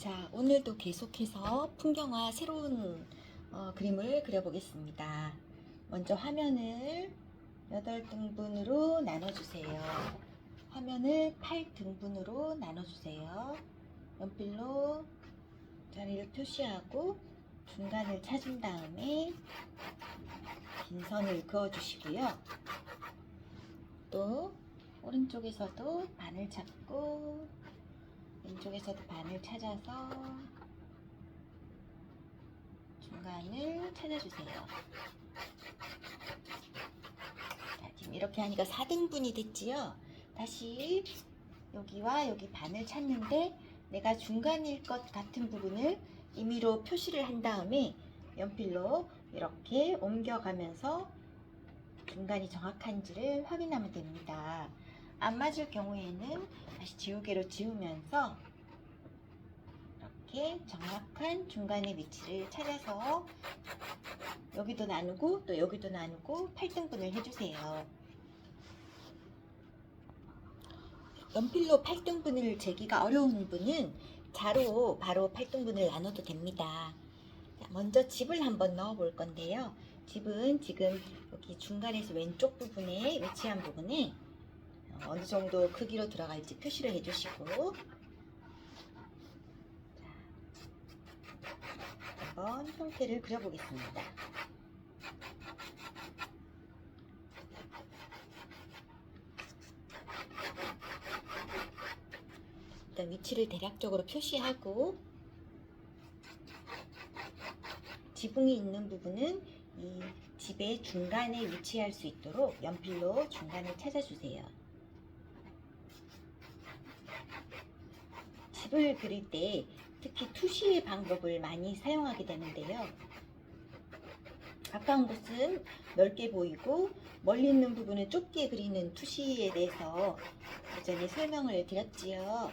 자, 오늘도 계속해서 풍경화 새로운 그림을 그려보겠습니다. 먼저 화면을 8등분으로 나눠주세요. 화면을 8등분으로 나눠주세요. 연필로 자리를 표시하고 중간을 찾은 다음에 긴 선을 그어주시고요. 또 오른쪽에서도 반을 찾고 왼쪽에서도 반을 찾아서 중간을 찾아주세요. 자, 지금 이렇게 하니까 4등분이 됐지요? 다시 여기와 여기 반을 찾는데 내가 중간일 것 같은 부분을 임의로 표시를 한 다음에 연필로 이렇게 옮겨가면서 중간이 정확한지를 확인하면 됩니다. 안 맞을 경우에는 다시 지우개로 지우면서 이렇게 정확한 중간의 위치를 찾아서 여기도 나누고 또 여기도 나누고 8등분을 해주세요. 연필로 8등분을 재기가 어려운 분은 자로 바로 8등분을 나눠도 됩니다. 자, 먼저 집을 한번 넣어 볼 건데요. 집은 지금 여기 중간에서 왼쪽 부분에 위치한 부분에 어느 정도 크기로 들어갈지 표시를 해주시고, 한번 형태를 그려보겠습니다. 일단 위치를 대략적으로 표시하고 지붕이 있는 부분은 이 집의 중간에 위치할 수 있도록 연필로 중간을 찾아주세요. 집을 그릴 때 특히 투시 방법을 많이 사용하게 되는데요. 가까운 곳은 넓게 보이고 멀리 있는 부분은 좁게 그리는 투시에 대해서 예전에 설명을 드렸지요.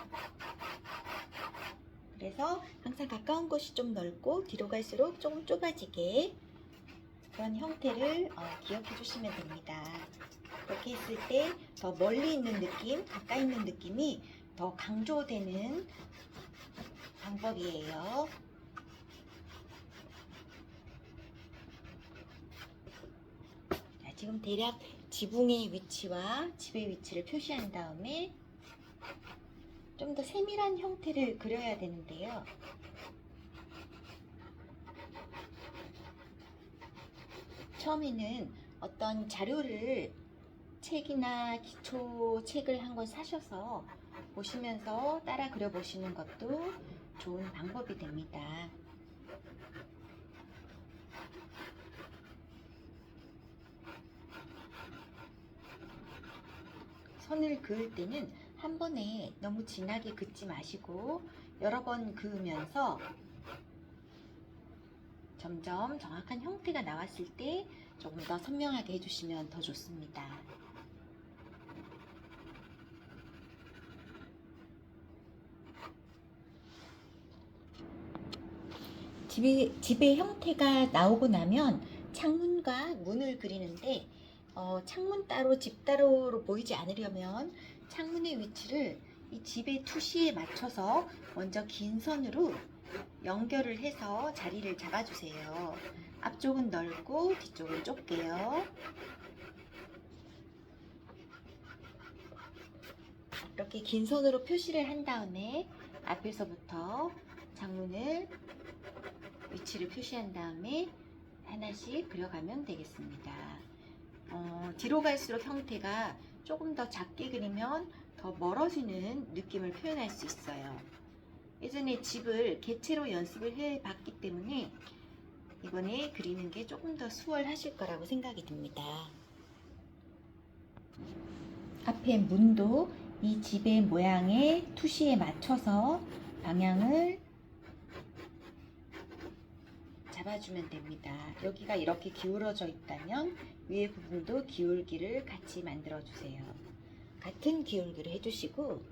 그래서 항상 가까운 곳이 좀 넓고 뒤로 갈수록 조금 좁아지게 그런 형태를 기억해 주시면 됩니다. 그렇게 했을 때 더 멀리 있는 느낌, 가까이 있는 느낌이 더 강조되는 방법이에요. 자, 지금 대략 지붕의 위치와 집의 위치를 표시한 다음에 좀 더 세밀한 형태를 그려야 되는데요. 처음에는 어떤 자료를 책이나 기초 책을 한 권 사셔서 보시면서 따라 그려보시는 것도 좋은 방법이 됩니다. 선을 그을 때는 한 번에 너무 진하게 긋지 마시고 여러 번 그으면서 점점 정확한 형태가 나왔을 때 조금 더 선명하게 해주시면 더 좋습니다. 집의 형태가 나오고 나면 창문과 문을 그리는데 창문 따로 집 따로로 보이지 않으려면 창문의 위치를 이 집의 투시에 맞춰서 먼저 긴 선으로 연결을 해서 자리를 잡아주세요. 앞쪽은 넓고 뒤쪽은 좁게요. 이렇게 긴 선으로 표시를 한 다음에 앞에서부터 창문을 위치를 표시한 다음에 하나씩 그려가면 되겠습니다. 뒤로 갈수록 형태가 조금 더 작게 그리면 더 멀어지는 느낌을 표현할 수 있어요. 예전에 집을 개체로 연습을 해봤기 때문에 이번에 그리는 게 조금 더 수월하실 거라고 생각이 듭니다. 앞에 문도 이 집의 모양의 투시에 맞춰서 방향을 잡아주면 됩니다. 여기가 이렇게 기울어져 있다면 위에 부분도 기울기를 같이 만들어 주세요. 같은 기울기를 해주시고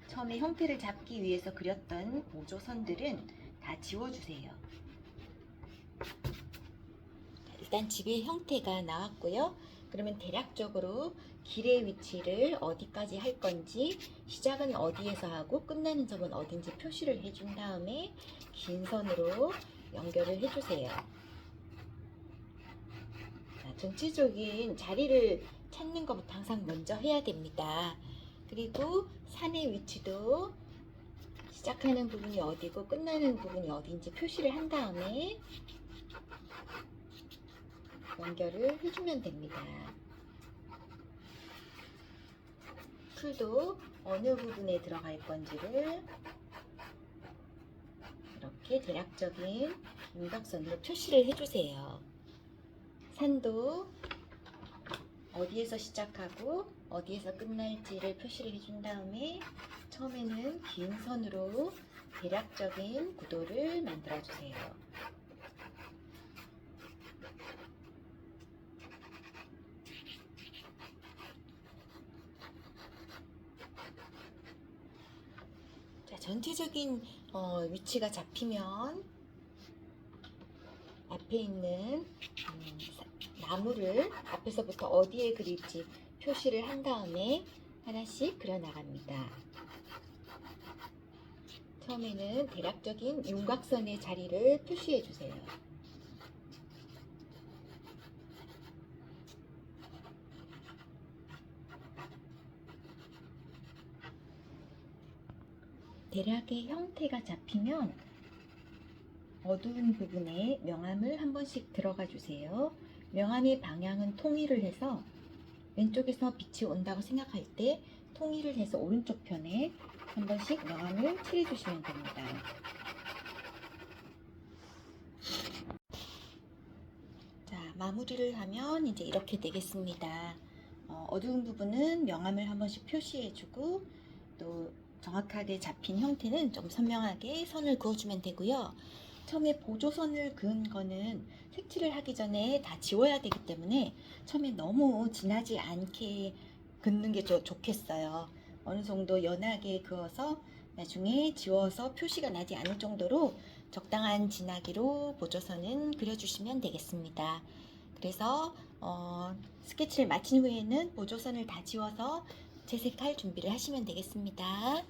처음에 형태를 잡기 위해서 그렸던 보조선들은 다 지워주세요. 일단 집의 형태가 나왔고요. 그러면 대략적으로 길의 위치를 어디까지 할 건지, 시작은 어디에서 하고 끝나는 점은 어딘지 표시를 해준 다음에 긴 선으로 연결을 해주세요. 자, 전체적인 자리를 찾는 것부터 항상 먼저 해야 됩니다. 그리고 산의 위치도 시작하는 부분이 어디고 끝나는 부분이 어딘지 표시를 한 다음에 연결을 해주면 됩니다. 풀도 어느 부분에 들어갈 건지를 이렇게 대략적인 윤곽선으로 표시를 해주세요. 산도 어디에서 시작하고 어디에서 끝날지를 표시를 해준 다음에 처음에는 긴 선으로 대략적인 구도를 만들어 주세요. 자, 전체적인 위치가 잡히면 앞에 있는 나무를 앞에서부터 어디에 그릴지 표시를 한 다음에 하나씩 그려 나갑니다. 처음에는 대략적인 윤곽선의 자리를 표시해 주세요. 대략의 형태가 잡히면 어두운 부분에 명암을 한 번씩 들어가 주세요. 명암의 방향은 통일을 해서 왼쪽에서 빛이 온다고 생각할 때 통일을 해서 오른쪽 편에 한 번씩 명암을 칠해 주시면 됩니다. 자, 마무리를 하면 이제 이렇게 되겠습니다. 어두운 부분은 명암을 한 번씩 표시해 주고 또 정확하게 잡힌 형태는 좀 선명하게 선을 그어주면 되고요. 처음에 보조선을 그은 거는 색칠을 하기 전에 다 지워야 되기 때문에 처음에 너무 진하지 않게 긋는 게 좋겠어요. 어느 정도 연하게 그어서 나중에 지워서 표시가 나지 않을 정도로 적당한 진하기로 보조선은 그려주시면 되겠습니다. 그래서 스케치를 마친 후에는 보조선을 다 지워서 채색할 준비를 하시면 되겠습니다.